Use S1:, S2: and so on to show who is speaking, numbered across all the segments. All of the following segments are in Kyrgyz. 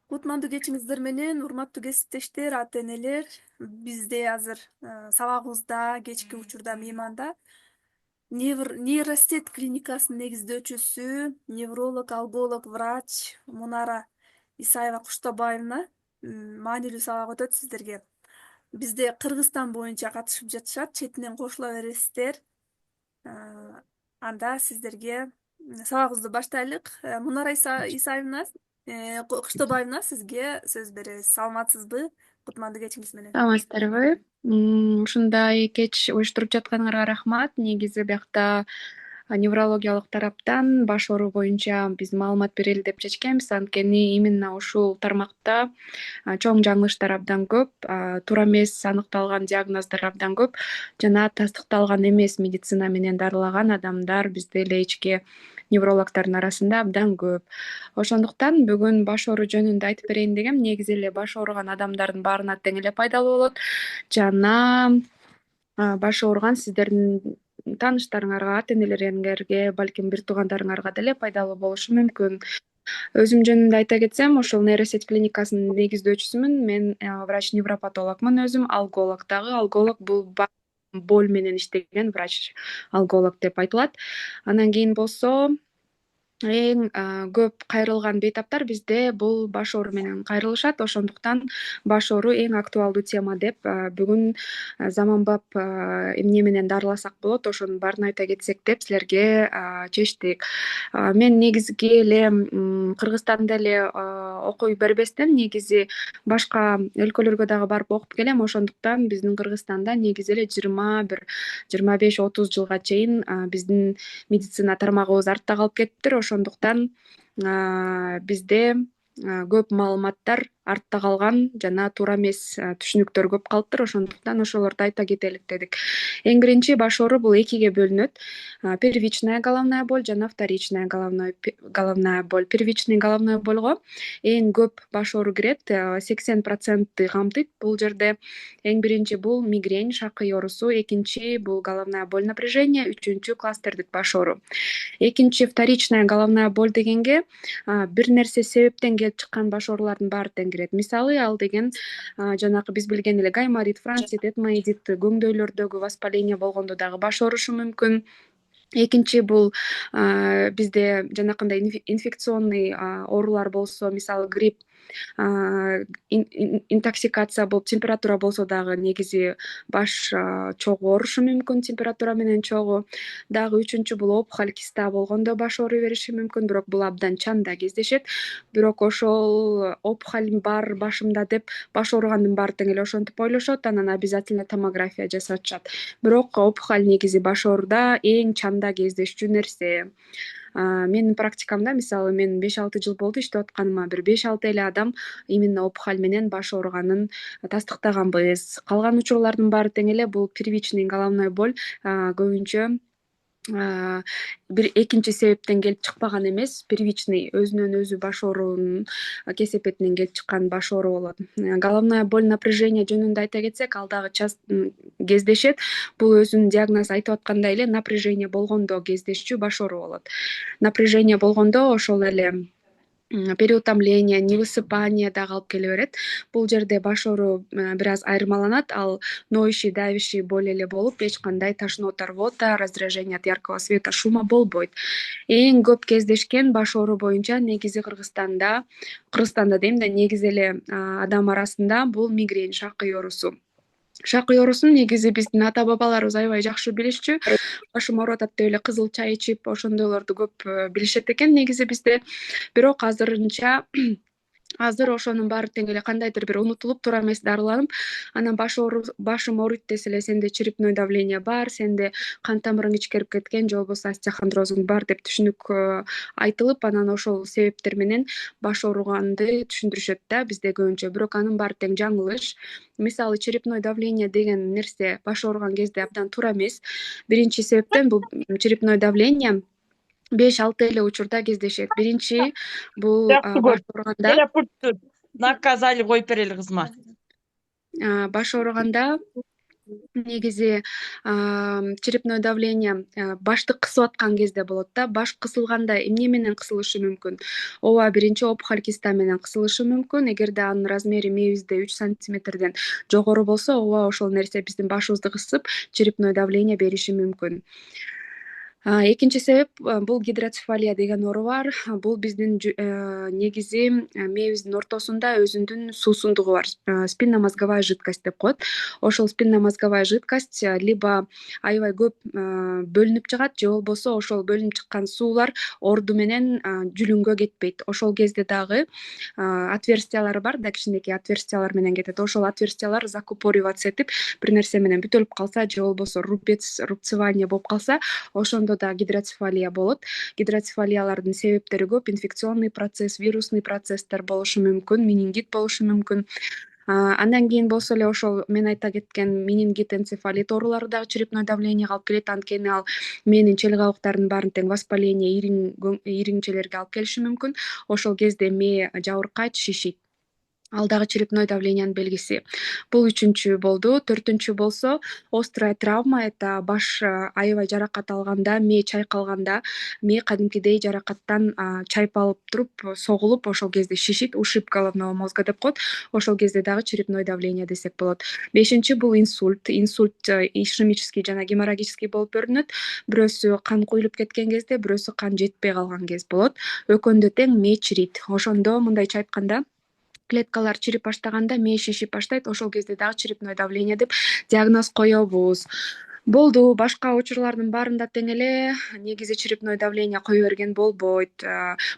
S1: Кутмандуу кечиңиздер менен, урматтуу кесиптештер, ата энелер. Бизде азыр сабагыбызда кечки учурда мейманда нейростет клиникасынын негиздөөчүсү, невролог, алголог, врач Мунара Исаева Куштабаевна маанилүү сабак өтөт сиздерге. Бизде Кыргызстан боюнча катышып жатышат, четинен кошула бересиздер. Анда сиздерге сабагыбызды баштайлык. Мунара Исаевна, Куштабаевна, сизге сөз беребиз. Саламатсызбы? Кутмандуу кечиңиз менен.
S2: Саламатсыздарбы? Ушундай кеч уюштуруп жатканыңарга рахмат. Негизи биякта неврологиялык тараптан баш оору боюнча биз маалымат берели деп чечкенбиз. Анткени именно ушул тармакта чоң жаңылыштар абдан көп, туура эмес аныкталган диагноздор абдан көп жана тастыкталган эмес медицина менен дарылаган адамдар бизде эле ички неврологдордун арасында абдан көп. Ошондуктан бүгүн баш оору жөнүндө айтып берейин дегем. Негизи эле баш ооруган адамдардын баарына тең эле пайдалуу болот жана башы ооруган сиздердин тааныштарыңарга, ата энелериңерге, балким бир туугандарыңарга деле пайдалуу болушу мүмкүн. Өзүм жөнүндө айта кетсем, ошол нейросеть клиникасынын негиздөөчүсүмүн. Мен врач-невропатологмун өзүм, алголог дагы. Алголог бул боль менен иштеген врач, алголог деп айтылат. Анан кийин болсо эң көп кайрылган бейтаптар бизде бул баш оору менен кайрылышат. Ошондуктан баш оору эң актуалдуу тема деп бүгүн заманбап эмне менен дарыласак болот, ошонун баарын айта кетсек деп силерге чечтик. Мен негизги эле Кыргызстанда эле окуй бербестен негизи башка өлкөлөргө дагы барып окуп келем. Ошондуктан биздин Кыргызстанда негизи эле 25-30 жылга чейин биздин медицина тармагыбыз артта калып кетиптир. Ошондуктан бизде көп маалыматтар артта калган жана туура эмес түшүнүктөр көп калыптыр. Ошондуктан ошолорду айта кетелик дедик. Эң биринчи баш оору бул экиге бөлүнөт. Первичная головная боль жана вторичная головная боль. Первичный головной больго эң көп баш оору кирет, 80% камтыйт бул жерде. Эң биринчи бул мигрень, шакый оорусу, экинчи бул головная боль напряжения, үчүнчү кластердик баш оору. Экинчи вторичная головная боль дегенге бир нерсе себептен келип чыккан баш оорулардын баары тең кирет. Мисалы ал деген жанагы биз билген эле гайморит, францит, этмоидит, көңдөйлөрдөгү воспаление болгондо дагы баш оорушу мүмкүн. Экинчи бул бизде жанакындай инфекционный оорулар болсо, мисалы грипп, интоксикация болуп температура болсо дагы негизи баш чогуу оорушу мүмкүн, температура менен чогуу. Дагы үчүнчү бул опухоль, киста болгондо баш оору бериши мүмкүн, бирок бул абдан чанда кездешет. Бирок ошол опухоль бар башымда деп баш ооругандын баары тең эле ошентип ойлошот, анан обязательно томография жасатышат. Бирок опухоль негизи баш ооруда эң чанда кездешчү нерсе. Менин практикамда, мисалы, мен 5-6 жыл болду иштеп атканыма, бир 5-6 эле адам именно опухоль менен баш ооруганын тастыктаганбыз. Калган учурлардын баары тең эле бул первичный головной боль көбүнчө бир экинчи себептен келип чыкпаган эмес, первичный өзүнөн өзү баш оорунун кесепетинен келип чыккан баш оору болот. Головная боль напряжение жөнүндө айта кетсек, ал дагы кездешет. Бул өзүнүн диагнозу айтып аткандай эле напряжение болгондо кездешчү баш оору болот. Напряжение болгондо ошол эле переутомление, невысыпание дагы алып келе берет. Бул жерде баш оору бир аз айырмаланат. Ал ноющий, давящий боль эле болуп, эч кандай тошнота, рвота, раздражение от яркого света, шума болбойт. Эң көп кездешкен баш оору боюнча негизи Кыргызстанда дейм да, негизи эле адам арасында бул мигрень, шакый оорусу. Шакый оорусун негизи биздин ата бабаларыбыз аябай жакшы билишчү. Башым ооруп атат деп эле кызыл чай ичип, ошондойлорду көп билишет экен негизи бизде. Бирок азыр ошонун баары тең эле кандайдыр бир унутулуп, туура эмес дарыланып, анан башым ооруйт десе эле сенде черепной давление бар, сенде кан тамырың ичкерип кеткен, же болбосо остеохондрозуң бар деп түшүнүк айтылып, анан ошол себептер менен баш ооруганды түшүндүрүшөт да бизде көбүнчө. Бирок анын баары тең жаңылыш. Мисалы, черепной давление деген нерсе баш ооруган кезде абдан туура эмес. Биринчи себептен бул черепной давление 5-6 эле учурда кездешет. Биринчи бул
S3: Жакшы
S2: баш
S3: көрдүм.
S2: ооруганда
S3: Телепортту наказали коюп берели кызыма.
S2: баш ооруганда негизи черепное давление башты кысып аткан кезде болот да. Баш кысылганда эмне менен кысылышы мүмкүн? Ооба, биринчи опухоль киста менен кысылышы мүмкүн. Эгерде анын размери мээбизде 3 сантиметрден жогору болсо, ооба ошол нерсе биздин башыбызды кысып, черепное давление бериши мүмкүн. Экинчи себеп бул гидроцефалия деген оору бар. Бул биздин негизи мээбиздин ортосунда өзүнүн суусундугу бар. Спинномозговая жидкость деп коет. Ошол спинномозговая жидкость либо аябай көп бөлүнүп чыгат, же болбосо ошол бөлүнүп чыккан суулар орду менен жүлүнгө кетпейт. Ошол кезде дагы отверстиялары бар да, кичинекей отверстиялар менен кетет. Ошол отверстиялар закупориваться этип, бир нерсе менен бүтөлүп калса, же болбосо рубцевание болуп калса, ошондо да гидроцефалия болот. Гидроцефалиялардын себептери көп. Инфекционный процесс, вирусный процесстер болушу мүмкүн, менингит болушу мүмкүн. Андан кийин болсо эле ошол мен айта кеткен менингит, энцефалит оорулары дагы черепное давлениеге алып келет. Анткени ал мээнин челик абыктарынын баарын тең воспаление, иригинчелерге алып келиши мүмкүн. Ошол кезде мээ жабыркайт, шишийт. Ал дагы черепное давлениянын белгиси. Бул үчүнчү болду. Төртүнчү болсо острая травма. Это баш аябай жаракат алганда, мээ чайкалганда, мээ кадимкидей жаракаттан чайпалып туруп, согулуп, ошол кезде шишит. Ушиб головного мозга деп коет. Ошол кезде дагы черепное давление десек болот. Бешинчи бул инсульт. Инсульт ишемический жана геморрагический болуп көрүнөт. Бирөөсү кан куюлуп кеткен кезде, бирөөсү кан жетпей калган кез болот. Экөөндө тең мээ чирийт. Ошондо мындайча айтканда, клеткалар чирип баштаганда мээ шишип баштайт. Ошол кезде дагы черепное давление деп диагноз коебуз. Болду. Башка учурлардын баарында тең эле негизи черепное давление кое берген болбойт.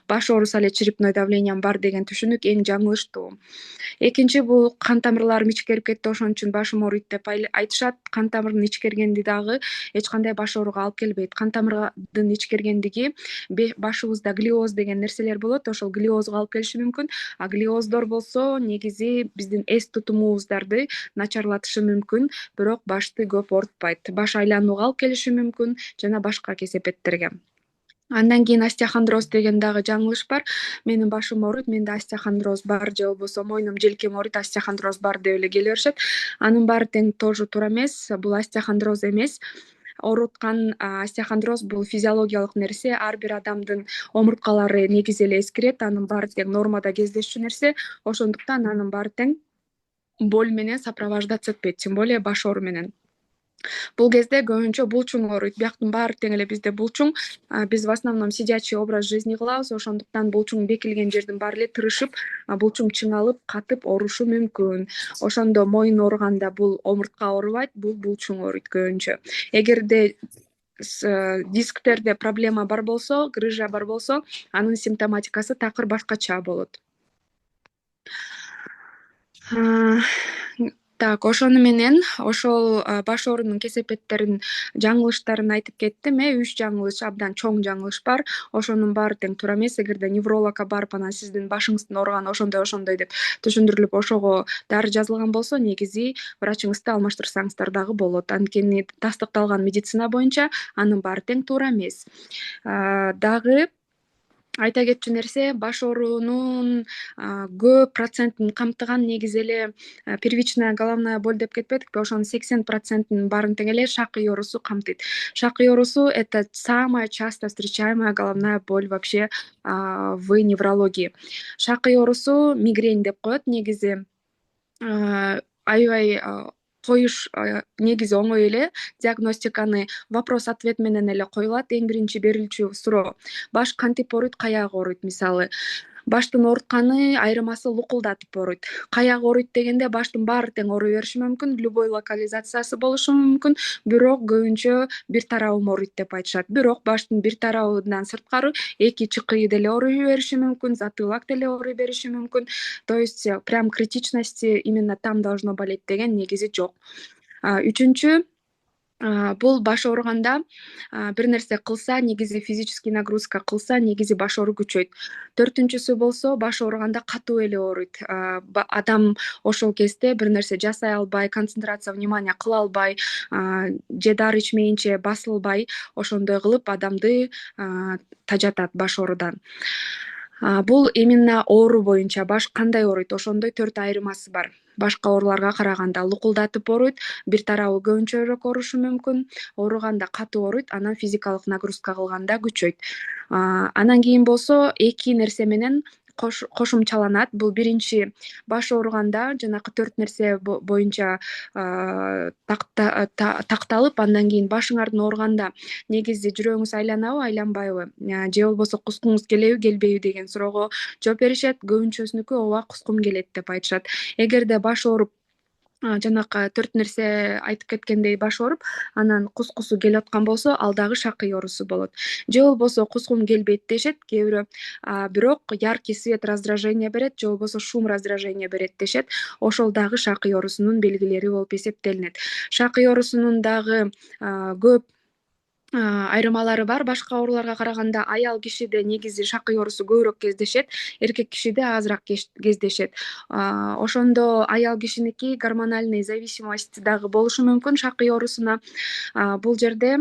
S2: Баш оорусу эле черепное давлениям бар деген түшүнүк эң жаңылыштуу. Экинчи бул кан тамырларым ичкерип кетти, ошон үчүн башым ооруйт деп айтышат. Кан тамырдын ичкергенди дагы эч кандай баш ооруга алып келбейт. Кан тамырдын ичкергендиги башыбызда глиоз деген нерселер болот. Ошол глиозго алып келиши мүмкүн. А глиоздор болсо негизи биздин эс тутумубуздарды начарлатышы мүмкүн, бирок башты көп оорутпайт. Баш айланууга алып келиши мүмкүн жана башка кесепеттерге. Андан кийин остеохондроз деген дагы жаңылыш бар. Менин башым ооруйт, менде остеохондроз бар, же болбосо мойнум, желкем ооруйт, остеохондроз бар деп эле келе беришет. Анын баары тең тоже туура эмес. Бул остеохондроз эмес. Ооруткан остеохондроз бул физиологиялык нерсе. Ар бир адамдын омурткалары негизи эле эскирет. Анын баары тең нормада кездешчү нерсе. Ошондуктан анын баары тең боль менен сопровождаться этпейт, тем более баш оору менен. Бул кезде көбүнчө булчуң ооруйт. Бияктын баары тең эле бизде булчуң. Биз в основном сидячий образ жизни кылабыз. Ошондуктан булчуң бекилген жердин баары эле тырышып, булчуң чыңалып, катып оорушу мүмкүн. Ошондо мойун ооруганда бул омуртка оорубайт, бул булчуң ооруйт көбүнчө. Эгерде дисктерде проблема бар болсо, грыжа бар болсо, анын симптоматикасы такыр башкача болот. Так, ошону менен ошол баш оорунун кесепеттерин, жаңылыштарын айтып кеттим. 3 жаңылыш, абдан чоң жаңылыш бар. Ошонун баары тең туура эмес. Эгерде неврологко барып, анан сиздин башыңыздын ооруганы ошондой деп түшүндүрүлүп, ошого дары жазылган болсо, негизи врачыңызды алмаштырсаңыздар дагы болот. Анткени тастыкталган медицина боюнча анын баары тең туура эмес. Дагы айта кетчү нерсе, баш оорунун көп процентин камтыган негизи эле первичная головная боль деп кетпедикпи? Ошонун 80%-ын баарын тең эле шакый оорусу камтыйт. Шакый оорусу — это самая часто встречаемая головная боль вообще в неврологии. Шакый оорусу мигрень деп коет. Негизи аябай коюш негизи оңой эле. Диагностиканы вопрос-ответ менен эле коюлат. Эң биринчи берилчү суроо: баш кантип ооруйт, каяк ооруйт? Мисалы, баштын оорутканы айырмасы лукулдатып ооруйт. Каяк ооруйт дегенде баштын баары тең ооруй бериши мүмкүн, любой локализациясы болушу мүмкүн, бирок көбүнчө бир тарабым ооруйт деп айтышат. Бирок баштын бир тарабынан сырткары эки чыкыйы деле ооруй бериши мүмкүн, затылак деле ооруй бериши мүмкүн. То есть прям критичности именно там должно болеть деген негизи жок. Үчүнчү, бул баш ооруганда бир нерсе кылса, негизи физический нагрузка кылса, негизи баш оору күчөйт. Төртүнчүсү болсо, баш ооруганда катуу эле ооруйт. Адам ошол кезде бир нерсе жасай албай, концентрация внимания кыла албай, же дары ичмейинче басылбай, ошондой кылып адамды тажатат баш оорудан. Бул именно оору боюнча баш кандай ооруйт ошондой 4 айырмасы бар. Башка ооруларга караганда лукулдатып ооруйт, бир тарабы көбүнчөрөөк оорушу мүмкүн, ооруганда катуу ооруйт, анан физикалык нагрузка кылганда күчөйт. Анан кийин болсо эки нерсе менен кошумчаланат. Бул биринчи, баш ооруганда жанакы 4 нерсе боюнча такталып, андан кийин башыңардын ооруганда негизи жүрөгүңүз айланабы, айланбайбы, же болбосо кускуңуз келеби, келбейби деген суроого жооп беришет. Көбүнчөсүнүкү ооба, кускум келет деп айтышат. Эгерде баш ооруп, жанакы 4 нерсе айтып кеткендей баш ооруп, анан кускусу келип аткан болсо, ал дагы шакый оорусу болот. Же болбосо кускум келбейт дешет кээ бирөө, бирок яркий свет раздражение берет, же болбосо шум раздражение берет дешет. Ошол дагы шакый оорусунун белгилери болуп эсептелинет. Шакый оорусунун дагы көп айырмалары бар. Башка ооруларга караганда аял кишиде негизи шакый оорусу көбүрөөк кездешет, эркек кишиде азыраак кездешет. Ошондо аял кишиники гормональный зависимость дагы болушу мүмкүн шакый оорусуна. Бул жерде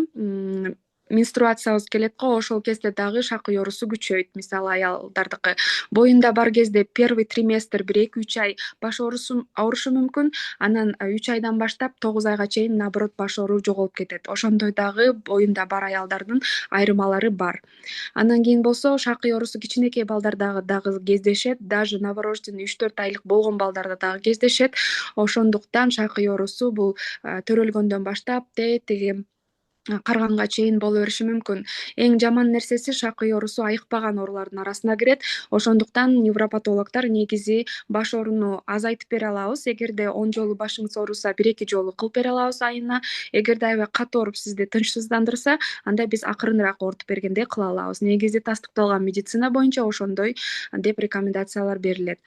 S2: менструациябыз келет го, ошол кезде дагы шакый оорусу күчөйт. Мисалы аялдардыкы боюнда бар кезде первый триместр бир 2-3 ай баш оорушу мүмкүн, анан 3 айдан баштап 9 айга чейин наоборот баш ооруу жоголуп кетет. Ошондой дагы боюнда бар аялдардын айырмалары бар. Андан кийин болсо шакый оорусу кичинекей балдарда дагы кездешет, даже новорожденный 3-4 айлык болгон балдарда дагы кездешет. Ошондуктан шакый оорусу бул төрөлгөндөн баштап тетиги карганга чейин боло бериши мүмкүн. Эң жаман нерсеси шакый оорусу айыкпаган оорулардын арасына кирет. Ошондуктан невропатологдор негизи баш ооруну азайтып бере алабыз. Эгерде 10 жолу башыңыз ооруса, 1-2 жолу кылып бере алабыз айына. Эгерде аябай катуу ооруп сизди тынчсыздандырса, анда биз акырыныраак оорутуп бергенде кыла алабыз. Негизи тастыкталган медицина боюнча ошондой деп рекомендациялар берилет.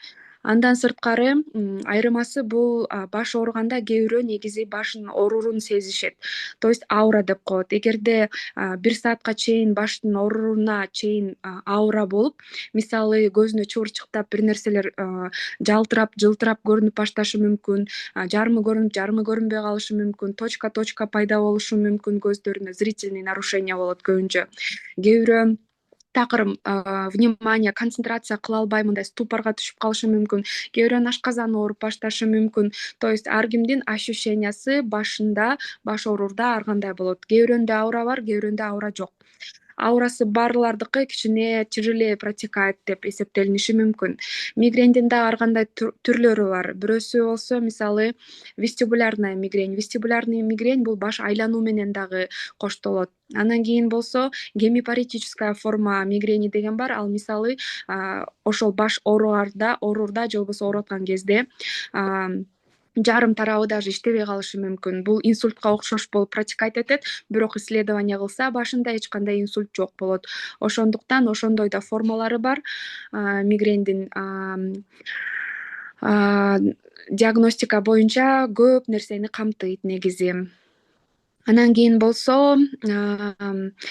S2: Андан сырткары айырмасы бул баш ооруганда кээ бирөө негизи башын оорурун сезишет. То есть аура деп коет. Эгерде 1 саатка чейин баштын ооруруна чейин аура болуп, мисалы көзүнө чыбырчыктап бир нерселер жалтырап, жылтырап көрүнүп башташы мүмкүн, жарымы көрүнүп, жарымы көрүнбөй калышы мүмкүн, точка пайда болушу мүмкүн көздөрүнө, зрительный нарушение болот көбүнчө. Кээ бирөө такыр внимание, концентрация кыла албай мындай ступорго түшүп калышы мүмкүн. Кээ бирөөнүн ашказаны ооруп башташы мүмкүн. То есть ар кимдин ощущениясы башында, баш оорурда ар кандай болот. Кээ бирөөнүндө аура бар, кээ бирөөнүндө аура жок. Аурасы барлардыкы кичине тяжелее протекает деп эсептелиниши мүмкүн. Мигрендин да ар кандай түрлөрү бар. Бирөөсү болсо мисалы вестибулярная мигрень. Вестибулярный мигрень бул баш айлануу менен дагы коштолот. Андан кийин болсо гемипаретическая форма мигрени деген бар. Ал мисалы ошол баш оорурда же болбосо ооруп аткан кезде жарым тарабы даже иштебей калышы мүмкүн. Бул инсультка окшош болуп протекать этет, бирок исследование кылса башында эч кандай инсульт жок болот. Ошондуктан ошондой да формалары бар мигрендин. Диагностика боюнча көп нерсени камтыйт негизи. Андан кийин болсо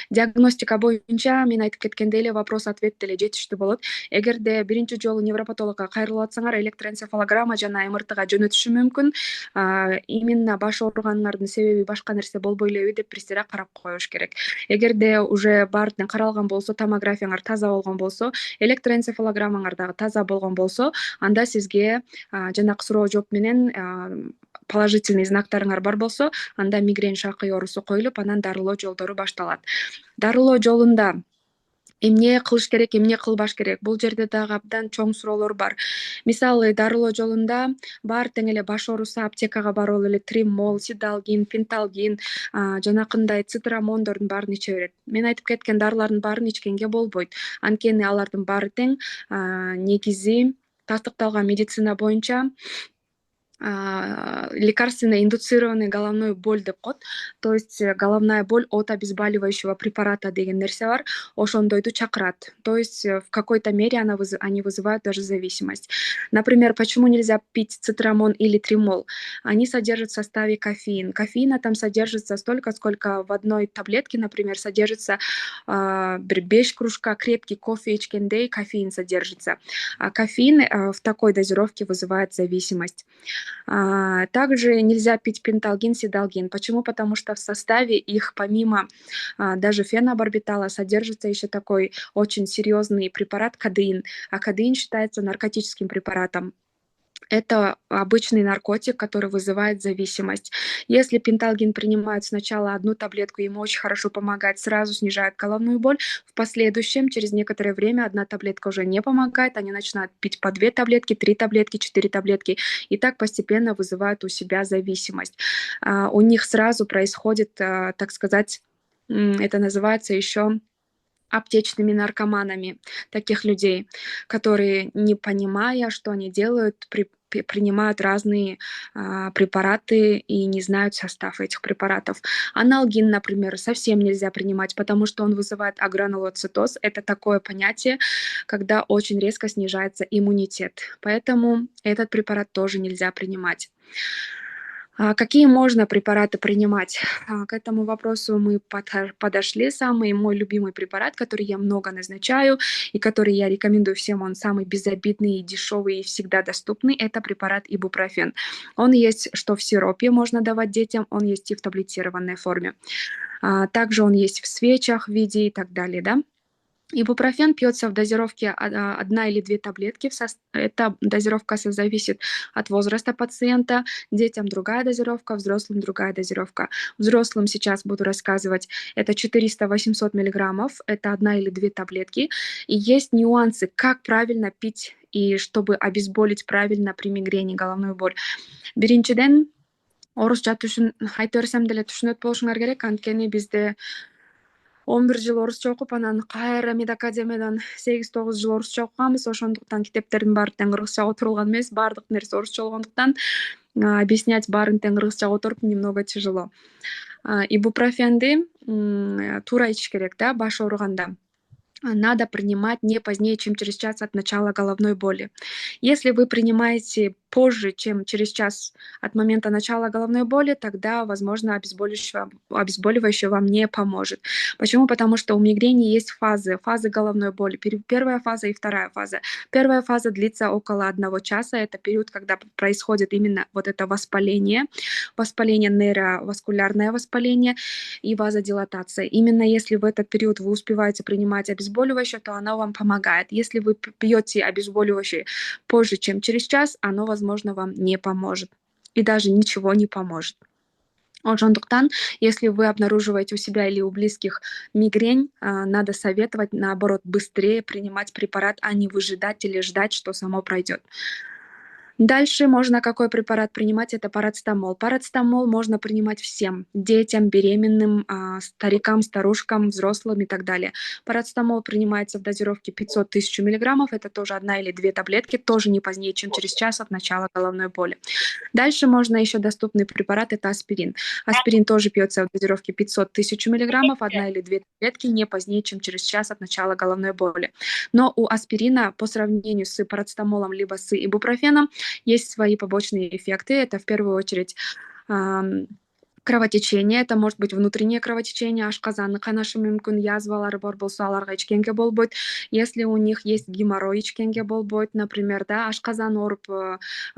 S2: диагностика боюнча мен айтып кеткендей эле вопрос ответ деле жетиштүү болот. Эгерде биринчи жолу невропатологко кайрылып атсаңар, электроэнцефалограмма жана МРТга жөнөтүшү мүмкүн. Именно баш ооруганыңардын себеби башка нерсе болбой элеби деп бир сыйра карап коюш керек. Эгерде уже баардыгын каралган болсо, томографияңар таза болгон болсо, электроэнцефалограммаңар дагы таза болгон болсо, анда сизге жанакы суроо жооп менен положительный знактарыңар бар болсо, анда мигрень шакый оорусу коюлуп, анан дарылоо жолдору башталат. Дарылоо жолунда эмне кылыш керек, эмне кылбаш керек? Бул жерде дагы абдан чоң суроолор бар. Мисалы дарылоо жолунда баары тең эле баш ооруса аптекага барып эле тримол, сидалгин, пенталгин, жанакындай цитрамондордун баарын иче берет. Мен айтып кеткен дарылардын баарын ичкенге болбойт. Анткени алардын баары тең негизи тастыкталган медицина боюнча лекарственно индуцированный головной боль деп коет. То есть головная боль от обезболивающего препарата деген нерсе бар. Ошондойду чакырат. То есть в какой-то мере они вызывают даже зависимость. Например, почему нельзя пить цитрамон или тримол? Они содержат в составе кофеин. Кофеина там содержится столько, сколько в одной таблетке, например, содержится 5 кружка крепкий кофе ичкендей кофеин содержится. А кофеин в такой дозировке вызывает зависимость. Также нельзя пить пенталгин, сидалгин. Почему? Потому что в составе их помимо даже фенобарбитала содержится еще такой очень серьезный препарат кадеин. А кадеин считается наркотическим препаратом. Это обычный наркотик, который вызывает зависимость. Если пенталгин принимают сначала одну таблетку, ему очень хорошо помогает, сразу снижает головную боль. В последующем, через некоторое время, одна таблетка уже не помогает, они начинают пить по 2 таблетки, 3 таблетки, 4 таблетки, и так постепенно вызывают у себя зависимость. У них сразу происходит, так сказать, это называется еще аптечными наркоманами, таких людей, которые, не понимая, что они делают, принимают разные препараты и не знают состав этих препаратов. Аналгин, например, совсем нельзя принимать, потому что он вызывает агранулоцитоз. Это такое понятие, когда очень резко снижается иммунитет. Поэтому этот препарат тоже нельзя принимать. Какие можно препараты принимать? К этому вопросу мы подошли. Самый мой любимый препарат, который я много назначаю и который я рекомендую всем, он самый безобидный, дешевый и всегда доступный, это препарат ибупрофен. Он есть что в сиропе можно давать детям, он есть и в таблетированной форме. Также он есть в свечах в виде и так далее, да? Ибупрофен пьется в дозировке 1 или 2 таблетки. Эта дозировка зависит от возраста пациента. Детям другая дозировка, взрослым другая дозировка. Взрослым сейчас буду рассказывать. Это 400-800 миллиграммов. Это 1 или 2 таблетки. И есть нюансы, как правильно пить и чтобы обезболить правильно при мигрени головную боль. Биринчиден, орусча айта берсем деле түшүнөт болушуңар керек, анткени бизде 11 жыл орусча окуп, анан кайра медакадемиядан 8-9 жыл орусча окуганбыз. Ошондуктан китептердин баары тең кыргызча отурулган эмес, баардык нерсе орусча болгондуктан объяснять баарын тең кыргызча отуруп немного тяжело. Ибупрофенди туура ичиш керек, да, баш ооруганда. Надо принимать не позднее, чем через час от начала головной боли. Если вы принимаете позже, чем через час от момента начала головной боли, тогда, возможно, обезболивающее вам не поможет. Почему? Потому что у мигрени есть фазы головной боли. Первая фаза и вторая фаза. Первая фаза длится около 1 часа. Это период, когда происходит именно вот это воспаление, нейроваскулярное воспаление и вазодилатация. Именно если в этот период вы успеваете принимать обезболивающее, то оно вам помогает. Если вы пьете обезболивающее позже, чем через час, оно, возможно, вам не поможет. И даже ничего не поможет. Ошондуктан, если вы обнаруживаете у себя или у близких мигрень, надо советовать, наоборот, быстрее принимать препарат, а не выжидать или ждать, что само пройдет. Дальше можно какой препарат принимать? Это парацетамол. Парацетамол можно принимать всем: детям, беременным, старикам, старушкам, взрослым и так далее. Парацетамол принимается в дозировке 500-1000 миллиграммов. Это тоже 1 или 2 таблетки, тоже не позднее, чем через час от начала головной боли. Дальше можно еще доступный препарат, это аспирин. Аспирин тоже пьется в дозировке 500-1000 миллиграммов, 1 или 2 таблетки, не позднее, чем через час от начала головной боли. Но у аспирина по сравнению с парацетамолом либо с ибупрофеном есть свои побочные эффекты. Это в первую очередь кровотечение. Это может быть внутреннее кровотечение, ашказаны канашы мүмкүн, язвалары бар болсо аларга ичкенге болбойт. Если у них есть геморрой, ичкенге болбойт, например, да, ашказан ооруп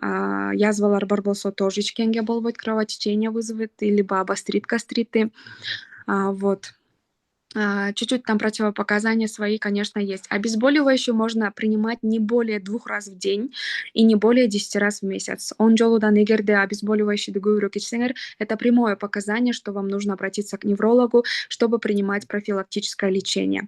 S2: язвалары бар болсо тоже ичкенге болбойт, кровотечение вызовет, либо обострит гастриты. Вот. Чуть-чуть там противопоказания свои, конечно, есть. Обезболивающее можно принимать не более 2 раз в день и не более 10 раз в месяц. Он жолудан эгерде обезболивающийди көбүрөөк ичсеңер, это прямое показание, что вам нужно обратиться к неврологу, чтобы принимать профилактическое лечение.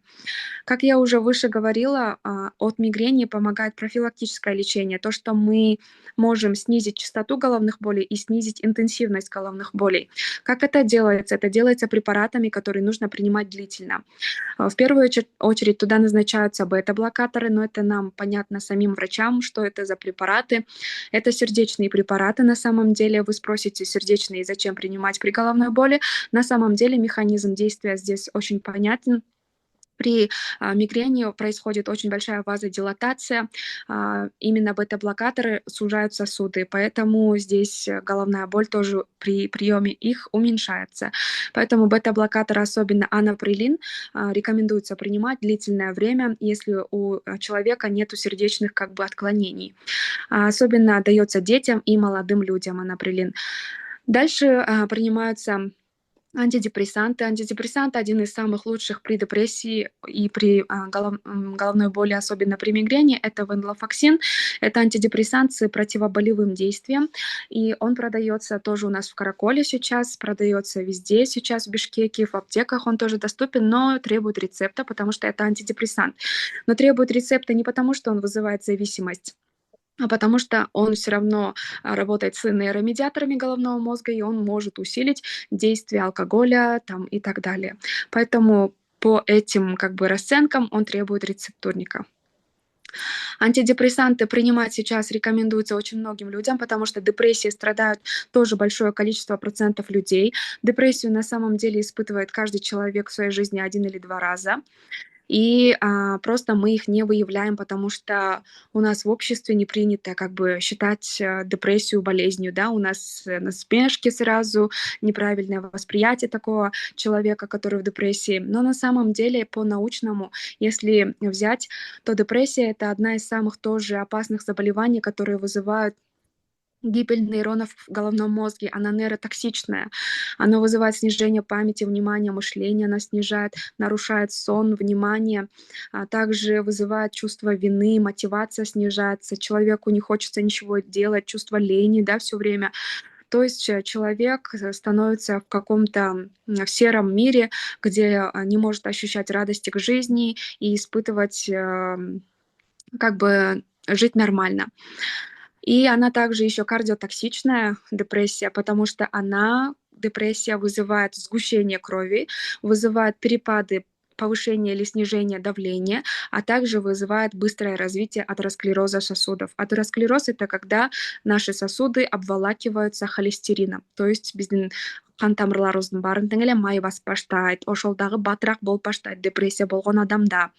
S2: Как я уже выше говорила, от мигрени помогает профилактическое лечение. То, что мы можем снизить частоту головных болей и снизить интенсивность головных болей. Как это делается? Это делается препаратами, которые нужно принимать длительно. В первую очередь туда назначаются бета-блокаторы, но это нам понятно самим врачам, что это за препараты. Это сердечные препараты на самом деле. Вы спросите, сердечные зачем принимать при головной боли? На самом деле механизм действия здесь очень понятен. При мигрени происходит очень большая вазодилатация. Именно бета-блокаторы сужают сосуды, поэтому здесь головная боль тоже при приеме их уменьшается. Поэтому бета-блокаторы, особенно анаприлин, рекомендуется принимать длительное время, если у человека нет сердечных отклонений. Особенно дается детям и молодым людям анаприлин. Дальше принимаются антидепрессанты. Антидепрессанты один из самых лучших при депрессии и при головной боли, особенно при мигрени. Это венлофоксин. Это антидепрессант с противоболевым действием. И он продается тоже у нас в Караколе сейчас, продается везде сейчас в Бишкеке, в аптеках он тоже доступен, но требует рецепта, потому что это антидепрессант. Но требует рецепта не потому, что он вызывает зависимость, а потому что он все равно работает с нейромедиаторами головного мозга, и он может усилить действие алкоголя и так далее. Поэтому по этим расценкам он требует рецептурника. Антидепрессанты принимать сейчас рекомендуется очень многим людям, потому что депрессией страдают тоже большое количество процентов людей. Депрессию на самом деле испытывает каждый человек в своей жизни 1 или 2 раза. И просто мы их не выявляем, потому что у нас в обществе не принято считать депрессию болезнью, да, у нас насмешки сразу, неправильное восприятие такого человека, который в депрессии. Но на самом деле по-научному, если взять, то депрессия — это одна из самых тоже опасных заболеваний, которые вызывают гибель нейронов в головном мозге. Она нейротоксичная. Она вызывает снижение памяти, внимания, мышления, она снижает, нарушает сон, внимание, а также вызывает чувство вины, мотивация снижается, человеку не хочется ничего делать, чувство лени, да, все время. То есть человек становится в каком-то в сером мире, где не может ощущать радости к жизни и испытывать, жить нормально. И она также еще кардиотоксичная, депрессия, потому что депрессия вызывает сгущение крови, вызывает перепады повышение или снижение давления, а также вызывает быстрое развитие атеросклероза сосудов. Атеросклероз — это когда наши сосуды обволакиваются холестерином, то есть биздин қан тамырларыбыздын баарын тең эле май басып баштайт, ошол дагы батыраак болуп баштайт депрессия болгон адамда.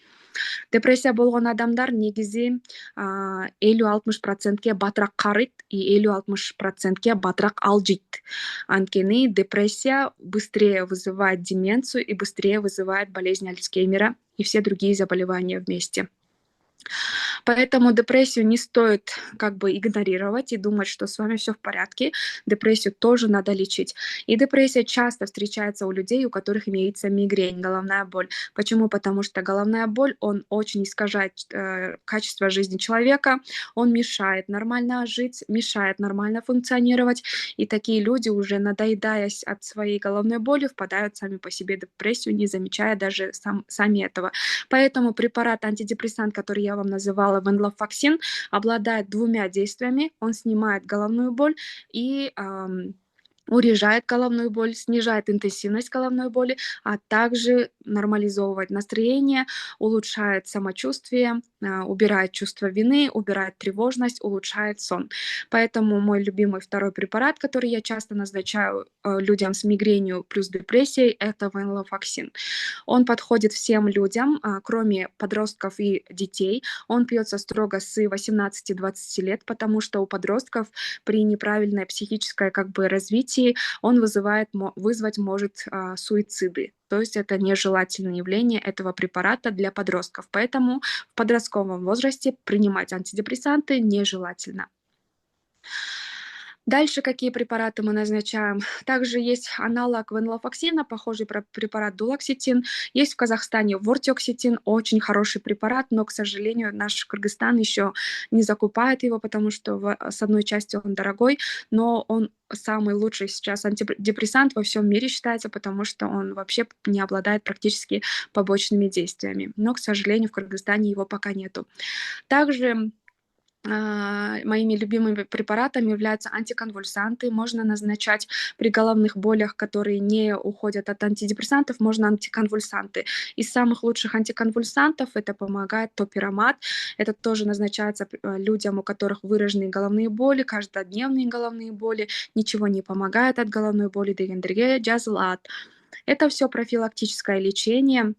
S2: Депрессия болгон адамдар негизи 50-60%ке батыраак карыйт и 50-60%ке батыраак алжыйт. Анткени депрессия быстрее вызывает деменцию и быстрее вызывает болезнь Альцгеймера и все другие заболевания вместе. Поэтому депрессию не стоит игнорировать и думать, что с вами все в порядке. Депрессию тоже надо лечить. И депрессия часто встречается у людей, у которых имеется мигрень, головная боль. Почему? Потому что головная боль, он очень искажает качество жизни человека, он мешает нормально жить, мешает нормально функционировать. И такие люди, уже надоедаясь от своей головной боли, впадают сами по себе в депрессию, не замечая даже сами этого. Поэтому препарат антидепрессант, который я вам называла, венлофоксин, обладает 2 действиями. Он снимает головную боль и урежает головную боль, снижает интенсивность головной боли, а также нормализовывает настроение, улучшает самочувствие, убирает чувство вины, убирает тревожность, улучшает сон. Поэтому мой любимый второй препарат, который я часто назначаю людям с мигренью плюс депрессией, это венлофоксин. Он подходит всем людям, кроме подростков и детей. Он пьется строго с 18-20 лет, потому что у подростков при неправильной психической развитии он вызвать может суициды. То есть это нежелательное явление этого препарата для подростков. Поэтому в подростковом возрасте принимать антидепрессанты нежелательно. Дальше какие препараты мы назначаем? Также есть аналог венлофоксина, похожий препарат дулоксетин. Есть в Казахстане вортиоксетин, очень хороший препарат, но, к сожалению, наш Кыргызстан еще не закупает его, потому что с одной части он дорогой, но он самый лучший сейчас антидепрессант во всем мире считается, потому что он вообще не обладает практически побочными действиями. Но, к сожалению, в Кыргызстане его пока нету. Также моими любимыми препаратами являются антиконвульсанты. Можно назначать при головных болях, которые не уходят от антидепрессантов, можно антиконвульсанты. Из самых лучших антиконвульсантов это помогает топирамат. Это тоже назначается людям, у которых выраженные головные боли, каждодневные головные боли, ничего не помогает от головной боли, дегендерге, джазлат. Это все профилактическое лечение.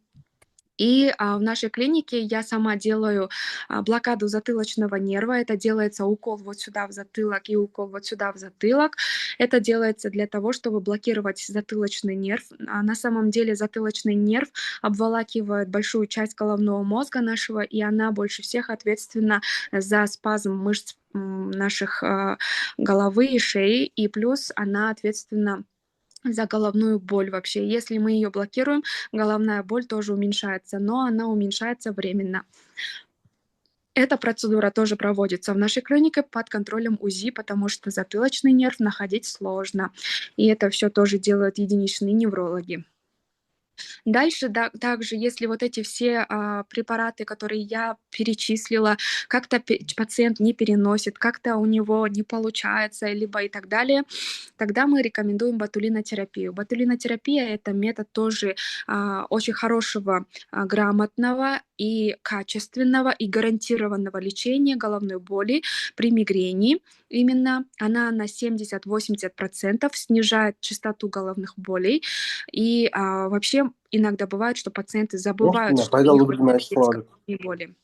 S2: И в нашей клинике я сама делаю блокаду затылочного нерва. Это делается укол вот сюда в затылок и укол вот сюда в затылок. Это делается для того, чтобы блокировать затылочный нерв. На самом деле затылочный нерв обволакивает большую часть головного мозга нашего, и она больше всех ответственна за спазм мышц наших головы и шеи, и плюс она ответственна за головную боль вообще. Если мы ее блокируем, головная боль тоже уменьшается, но она уменьшается временно. Эта процедура тоже проводится в нашей клинике под контролем УЗИ, потому что затылочный нерв находить сложно. И это все тоже делают единичные неврологи. Дальше, да, также, если вот эти все препараты, которые я перечислила, как-то пациент не переносит, как-то у него не получается, либо и так далее, тогда мы рекомендуем ботулинотерапию. Ботулинотерапия — это метод тоже очень хорошего, грамотного и качественного и гарантированного лечения головной боли при мигрени. Именно она на 70-80% снижает частоту головных болей. И вообще иногда бывает, что пациенты забывают, что у
S3: пайдалуу
S2: них
S3: билим
S2: вообще
S3: айтып
S2: есть
S3: калат.
S2: головные боли.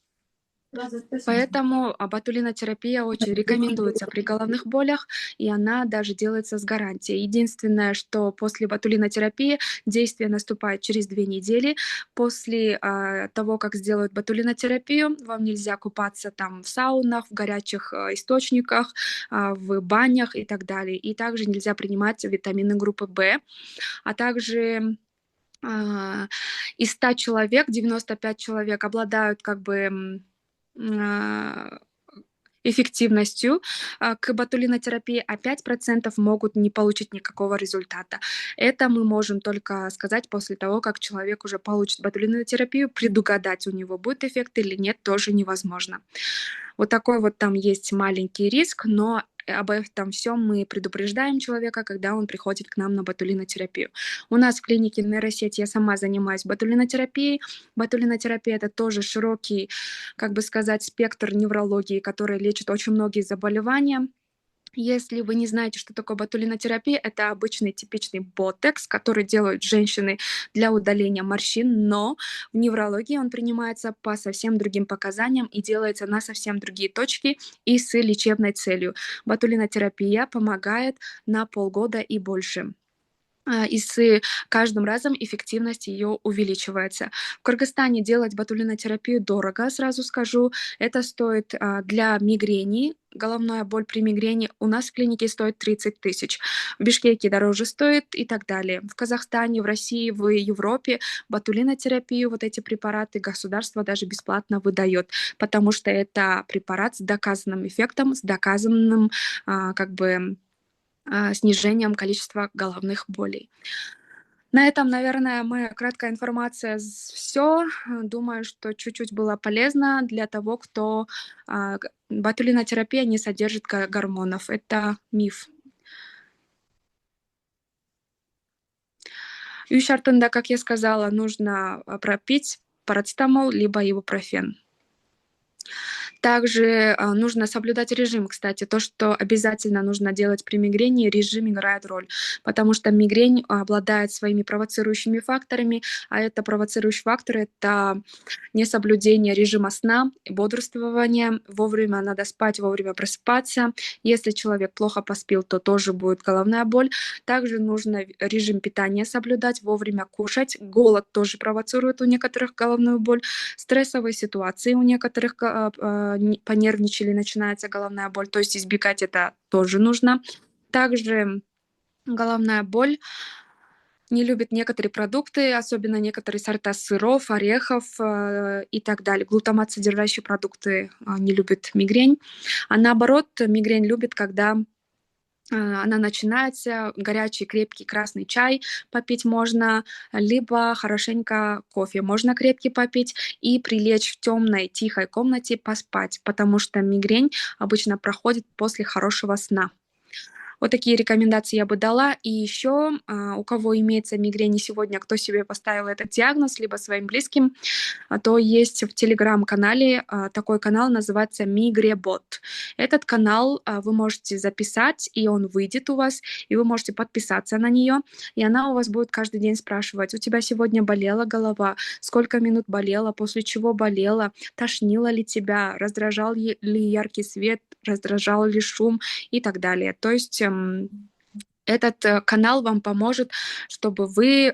S2: Поэтому ботулинотерапия очень рекомендуется при головных болях, и она даже делается с гарантией. Единственное, что после ботулинотерапии действие наступает через 2 недели. После того, как сделают ботулинотерапию, вам нельзя купаться там в саунах, в горячих источниках, в банях и так далее. И также нельзя принимать витамины группы В, а также из 100 человек 95 человек обладают как бы эффективностью к ботулинотерапии, а 5% могут не получить никакого результата. Это мы можем только сказать после того, как человек уже получит ботулинотерапию. Предугадать, у него будет эффект или нет, тоже невозможно. Вот такой вот там есть маленький риск, но об этом всем мы предупреждаем человека, когда он приходит к нам на ботулинотерапию. У нас в клинике нейросеть я сама занимаюсь ботулинотерапией. Ботулинотерапия — это тоже широкий, как бы сказать, спектр неврологии, который лечит очень многие заболевания. Если вы не знаете, что такое ботулинотерапия, это обычный типичный ботекс, который делают женщины для удаления морщин, но в неврологии он принимается по совсем другим показаниям и делается на совсем другие точки и с лечебной целью. Ботулинотерапия помогает на полгода и больше. И с каждым разом эффективность ее увеличивается. В Кыргызстане делать ботулинотерапию дорого, сразу скажу. Это стоит для мигрени, головная боль при мигрени у нас в клинике стоит 30 тысяч. В Бишкеке дороже стоит и так далее. В Казахстане, в России, в Европе ботулинотерапию, вот эти препараты государство даже бесплатно выдает, потому что это препарат с доказанным эффектом, с доказанным как бы снижением количества головных болей. На этом, наверное, моя краткая информация все. Думаю, что чуть-чуть было полезно для того, кто ботулинотерапия не содержит гормонов. Это миф. Үй шартында, как я сказала, нужно пропить парацетамол либо ибупрофен. Также нужно соблюдать режим, кстати. То, что обязательно нужно делать при мигрени, режим играет роль, потому что мигрень обладает своими провоцирующими факторами, а это провоцирующие факторы — это несоблюдение режима сна, бодрствования, вовремя надо спать, вовремя просыпаться. Если человек плохо поспил, то тоже будет головная боль. Также нужно режим питания соблюдать, вовремя кушать. Голод тоже провоцирует у некоторых головную боль. Стрессовые ситуации у некоторых понервничали, начинается головная боль, то есть избегать это тоже нужно. Также головная боль не любит некоторые продукты, особенно некоторые сорта сыров, орехов и так далее. Глутамат содержащие продукты не любит мигрень. А наоборот, мигрень любит, когда она начинается, горячий, крепкий красный чай попить можно, либо хорошенько кофе можно крепкий попить и прилечь в темной, тихой комнате поспать, потому что мигрень обычно проходит после хорошего сна. Вот такие рекомендации я бы дала. И еще, у кого имеется мигрень сегодня, кто себе поставил этот диагноз, либо своим близким, то есть в телеграм-канале такой канал, называется Мигребот. Этот канал вы можете записать, и он выйдет у вас, и вы можете подписаться на нее, и она у вас будет каждый день спрашивать: у тебя сегодня болела голова, сколько минут болела, после чего болела, тошнило ли тебя, раздражал ли яркий свет, раздражал ли шум и так далее. То есть этот канал вам поможет, чтобы вы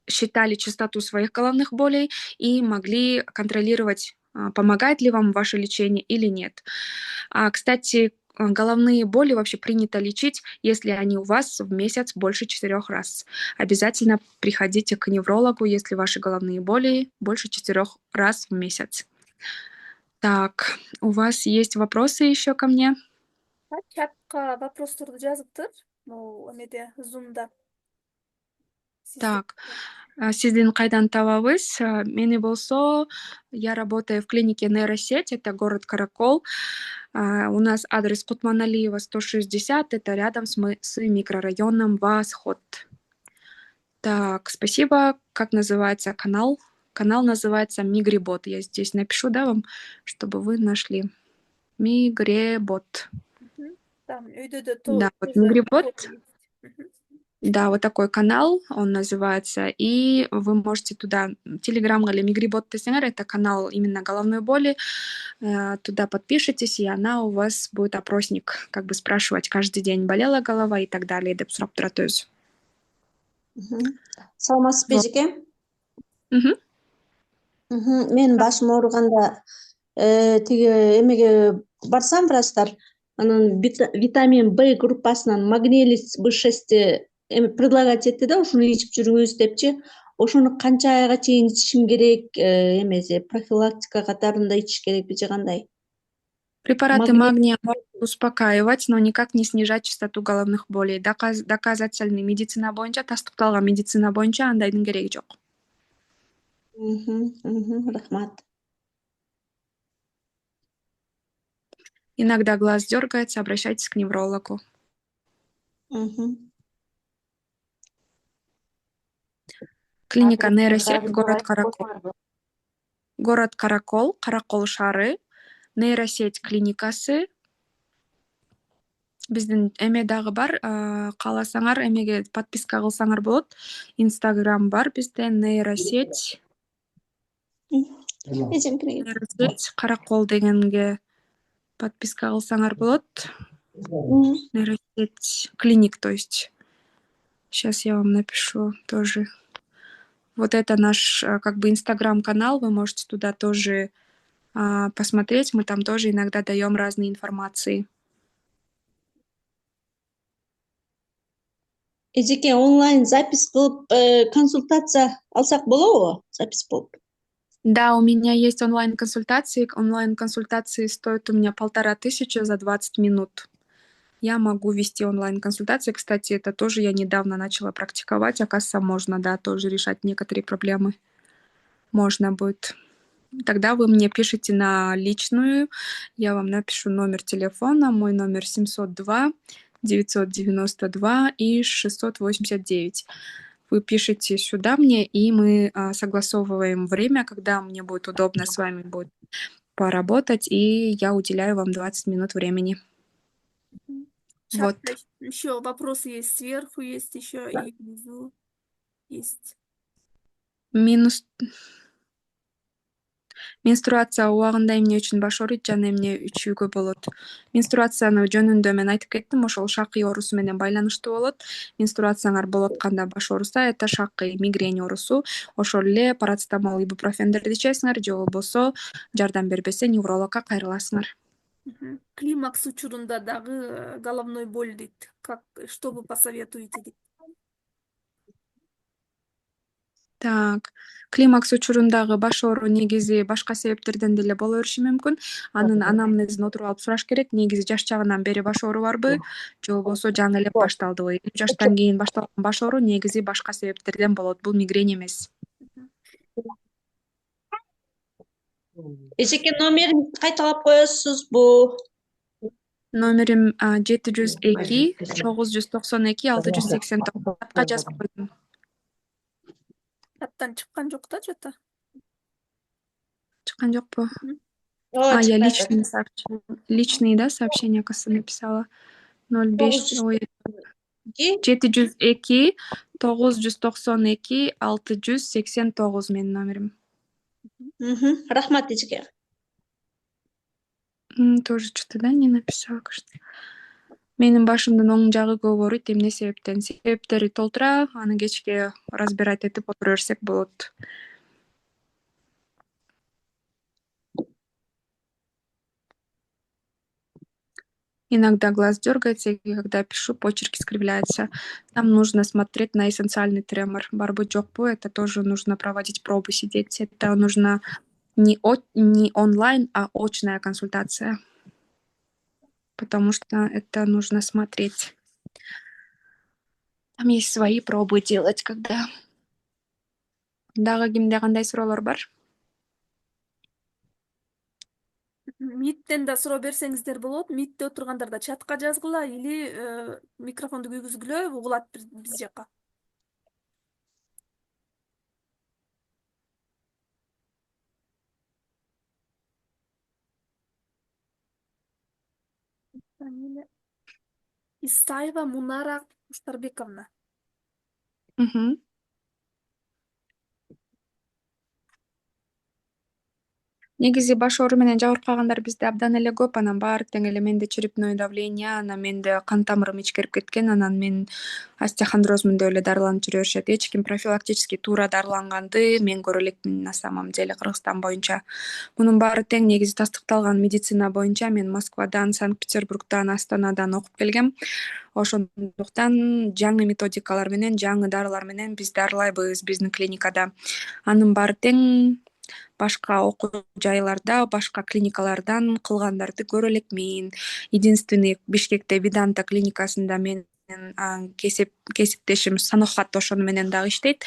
S2: считали частоту своих головных болей и могли контролировать, помогает ли вам ваше лечение или нет. Кстати, головные боли вообще принято лечить, если они у вас в месяц больше 4 раз. Обязательно приходите к неврологу, если ваши головные боли больше 4 раз в месяц. Так, у вас есть вопросы еще ко мне?
S1: Чатка вопростарды жазыптыр. Могу эмеде Zoom'да сизде.
S2: Так, сиздин кайдан табабыз? Мени болсо, я работаю в клинике нейросеть, это город Каракол. У нас адрес Кутманалиева, 160, это рядом с микрорайоном Восход. Так, спасибо. Как называется канал? Канал называется Мигрибот. Я здесь напишу, да, вам, чтобы вы нашли. Мигребот.
S1: Там өйдө да
S2: Да, вот
S1: тоже
S2: Мигрибот.
S1: есть. Мгм.
S2: Да, вот такой канал, он называется, и вы можете туда, Telegram или Мигрибот Теснер, это канал именно головной боли, туда подпишитесь, и она у вас будет опросник, как бы спрашивать каждый день, болела голова и так далее, деп сурап турат өзү.
S3: Саламатсызбы
S2: Вот.
S3: эжеке?
S2: Мгм.
S3: Мен башым ооруганда тиги эмеге барсам врачтар, анан витамин В группасынан магнилий B6 предлагать этти да, ушуну ичип жүрүңүз депчи. Ошону канча айга чейин ичишим керек, эмеси профилактика катарында ичиш керекпи же кандай?
S2: Препараты
S3: Магний
S2: магния могут успокаивать, но никак не снижать частоту головных болей. Доказательный медицина боюнча, тастыкталган медицина боюнча андайдын кереги жок.
S3: рахмат.
S2: Иногда глаз дергается, обращайтесь к неврологу. Клиника нейросеть, город Каракол. Город Каракол, Каракол шары, нейросеть клиникасы. Биздин эме дагы бар, кааласаңар эмеге подписка кылсаңар болот. Инстаграм бар бизде, нейросеть Каракол дегенге подписка кылсаңар болот. Нейросеть клиник, то есть. Сейчас я вам напишу тоже. Вот это наш как бы инстаграм-канал, вы можете туда тоже посмотреть, мы там тоже иногда даем разные информации.
S3: Эжеке, онлайн запись кылып консультация алсак болобу? Запись болуп.
S2: Да, у меня есть онлайн-консультации. Онлайн-консультации стоят у меня 1500 за 20 минут. Я могу вести онлайн-консультации. Кстати, это тоже я недавно начала практиковать. Оказывается, можно, да, тоже решать некоторые проблемы. Можно будет. Тогда вы мне пишите на личную. Я вам напишу номер телефона. Мой номер 702 992 и 689. Вы пишете сюда мне, и мы согласовываем время, когда мне будет удобно с вами будет поработать, и я уделяю вам 20 минут времени. Вот.
S1: Чатка еще вопросы есть сверху, есть еще и внизу есть.
S2: Менструация убагында эмне үчүн баш ооруйт жана эмне ичүүгө болот? Менструацияны жөнүндө мен айтып кеттим, ошол шакый оорусу менен байланыштуу болот. Менструацияңар болуп атканда баш ооруса, это шакый мигрень оорусу. Ошол эле парацетамол, ибупрофендерди ичесиңер, же болбосо жардам бербесе неврологко кайрыласыңар.
S1: Климакс учурунда дагы головной боль дейт. Что вы посоветуете дейт?
S2: Так, климакс учурундагы баш ооруу негизи башка себептерден деле боло бериши мүмкүн. Анын анамнезин отуруп алып сураш керек. Негизи жаш чагынан бери баш оору барбы, же болбосо жаңы эле башталдыбы? 50 жаштан кийин башталган баш оору негизи башка себептерден болот. Бул мигрень эмес.
S3: Эжеке, номериңизди кайталап коесузбу?
S2: Номерим 702 992 689. Хатка жазып койдум.
S1: Хаттан чыккан жок да что-то.
S2: Чыккан жокпу?
S3: Ооба,
S2: Я
S3: чыкпай атат.
S2: личный, да, сообщение кысы написала. 05 ой
S3: 902
S2: 702 992 689 менин номерим.
S3: Рахмат эжеке.
S2: Тоже что-то, да, не написала, кажется. Менин башымдын оң жагы көп ооруйт. Эмне себептен? Себептери толтура, аны кечке разбирать этип отура берсек болот. Иногда глаз дергается, и когда пишу, почерк искривляется. Нам нужно смотреть на эссенциальный тремор. Барбы жокпу, это тоже нужно проводить пробы, сидеть. Это нужно не онлайн, а очная консультация. Потому что это нужно смотреть. Там есть свои пробы делать, когда... Дагы кимде кандай суроолор бар?
S1: Миттен да суроо берсеңиздер болот. Митте отургандарда чатка жазгыла или микрофонду күйгүзгүлө, угулат биз жака. Исаева Мунара Куштарбековна.
S2: Негизи баш оору менен жабыркагандар бизде абдан эле көп. Анан баары тең эле менде черепное давление, анан менде кан тамырым ичкерип кеткен, анан мен остеохондрозмун деп эле дарыланып жүрө беришет. Эч ким профилактический туура дарыланганды мен көрө элекмин на самом деле Кыргызстан боюнча. Мунун баары тең негизи тастыкталган медицина боюнча мен Москвадан, Санкт-Петербургдан, Астанадан окуп келгем. Ошондуктан жаңы методикалар менен, жаңы дарылар менен биз дарылайбыз биздин клиникада. Анын баары тең башка окуу жайларда, башка клиникалардан кылгандарды көрө элекмин. Единственный Бишкекте Виданта клиникасында менин кесиптешим Санохат ошону менен дагы иштейт.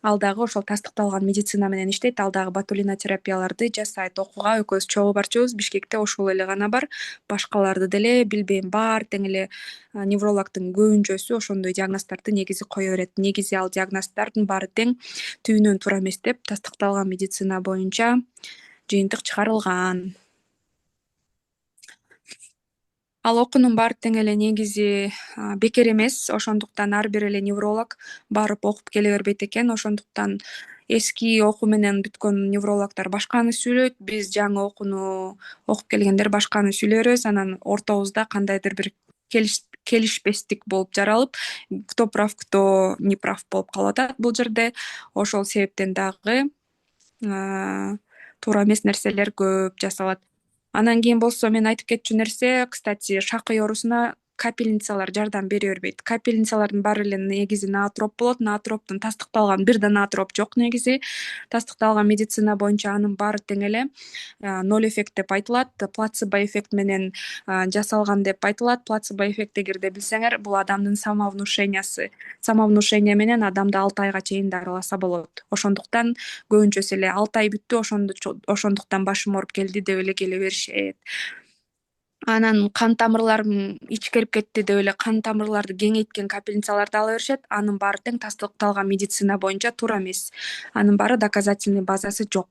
S2: Ал дагы ошол тастыкталган медицина менен иштейт. Ал дагы ботулинотерапияларды жасайт. Окууга экөөбүз чогуу барчубуз. Бишкекте ошол эле гана бар. Башкаларды деле билбейм. Баары тең эле неврологдун көбүнчөсү ошондой диагноздорду негизи кое берет. Негизи ал диагноздордун баары тең түбүнөн туура эмес деп тастыкталган медицина боюнча жыйынтык чыгарылган. Ал окуунун баары тең эле негизи бекер эмес. Ошондуктан ар бир эле невролог барып окуп келе бербейт экен. Ошондуктан эски окуу менен бүткөн неврологдор башканы сүйлөйт. Биз жаңы окууну окуп келгендер башканы сүйлөй беребиз. Анан ортобузда кандайдыр бир келишпестик болуп жаралып, кто прав, кто не прав болуп калып атат бул жерде. Ошол себептен дагы туура эмес нерселер көп жасалат. Анан кийин болсо мен айтып кетчү нерсе, кстати, шакый оорусуна капельницалар жардам бере бербейт. Капельницалардын баары эле негизи наотроп болот. Наотроптун тастыкталган бир да наотроп жок негизи. Тастыкталган медицина боюнча анын баары тең эле ноль эффект деп айтылат. Плацебо эффект менен жасалган деп айтылат. Плацебо эффект эгерде билсеңер, бул адамдын самовнушениясы. Самовнушение менен адамды 6 айга чейин дарыласа болот. Ошондуктан көбүнчөсү эле 6 ай бүттү, ошондуктан башым ооруп келди деп эле келе беришет. Анан кан тамырларым ичкерип кетти деп эле кан тамырларды кеңейткен капельницаларды ала беришет. Анын баары тең тастыкталган медицина боюнча туура эмес. Анын баары доказательный базасы жок.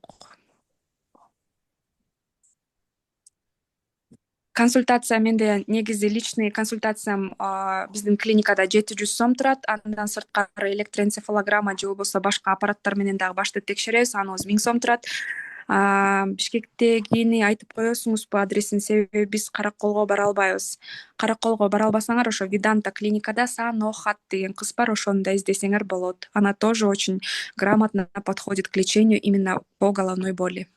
S2: Консультация менде негизи личный консультациям биздин клиникада 700 сом турат. Андан сырткары электроэнцефалограмма же болбосо башка аппараттар менен дагы башты текшеребиз. Аныбыз 1000 сом турат. Бишкектегини айтып коесуңузбу адресин, себеби биз Караколго бара албайбыз. Караколго бара албасаңар, ошо Виданта клиникада Санохат деген кыз бар, ошону да издесеңер болот. Она тоже очень грамотно подходит к лечению именно по головной боли.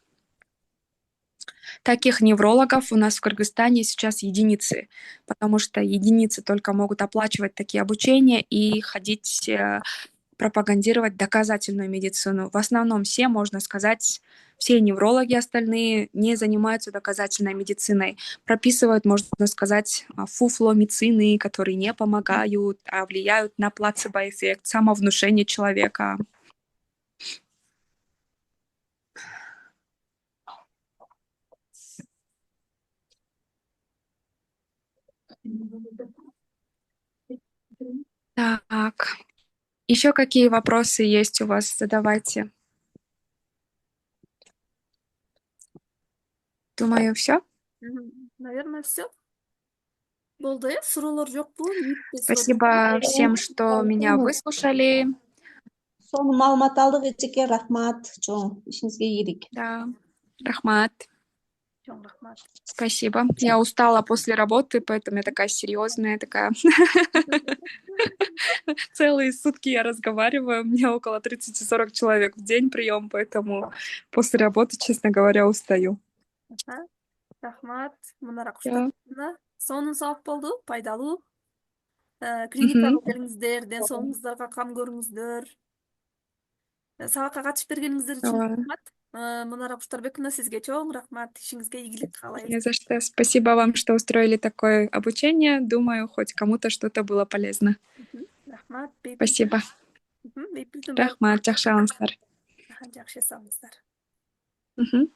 S2: Таких неврологов у нас в Кыргызстане сейчас единицы, потому что единицы только могут оплачивать такие обучения и ходить пропагандировать доказательную медицину. В основном все, можно сказать, все неврологи остальные не занимаются доказательной медициной. Прописывают, можно сказать, фуфломицины, которые не помогают, а влияют на плацебо-эффект, самовнушение человека. Так, еще какие вопросы есть у вас? Задавайте. Думаю, все.
S1: Наверное, все. Болду, суроолор жокпу? Ниитте суроо.
S2: Спасибо всем, что меня выслушали.
S3: Сонун маалымат алдык эчеке, рахмат чоң, ишиңизге ийгилик.
S2: Да, рахмат.
S1: Чоң рахмат.
S2: Спасибо. Я устала после работы, поэтому я такая серьезная, такая. Целые сутки я разговариваю, у меня около 30-40 человек в день прием, поэтому после работы, честно говоря, устаю.
S1: Аха. Рахмат. Мунара
S2: Да.
S1: куштабына. Сонун сабак болду, пайдалуу.
S2: Мгм.
S1: Клиникага келиңиздер, ден соолугуңуздарга кам көрүңүздөр. Сабакка катышып бергениңиздер үчүн
S2: Ой,
S1: рахмат. Мунара Куштарбековна, сизге чоң рахмат. Ишиңизге ийгилик каалайбыз.
S2: не за что. Спасибо вам, что устроили такое обучение. Думаю, хоть кому-то что-то было полезно.
S1: Рахмат.
S2: Спасибо.
S1: Бейпилдин
S2: Рахмат, жақсы алыңыздар.
S1: жакшы эс алыңыздар.
S2: Мгм.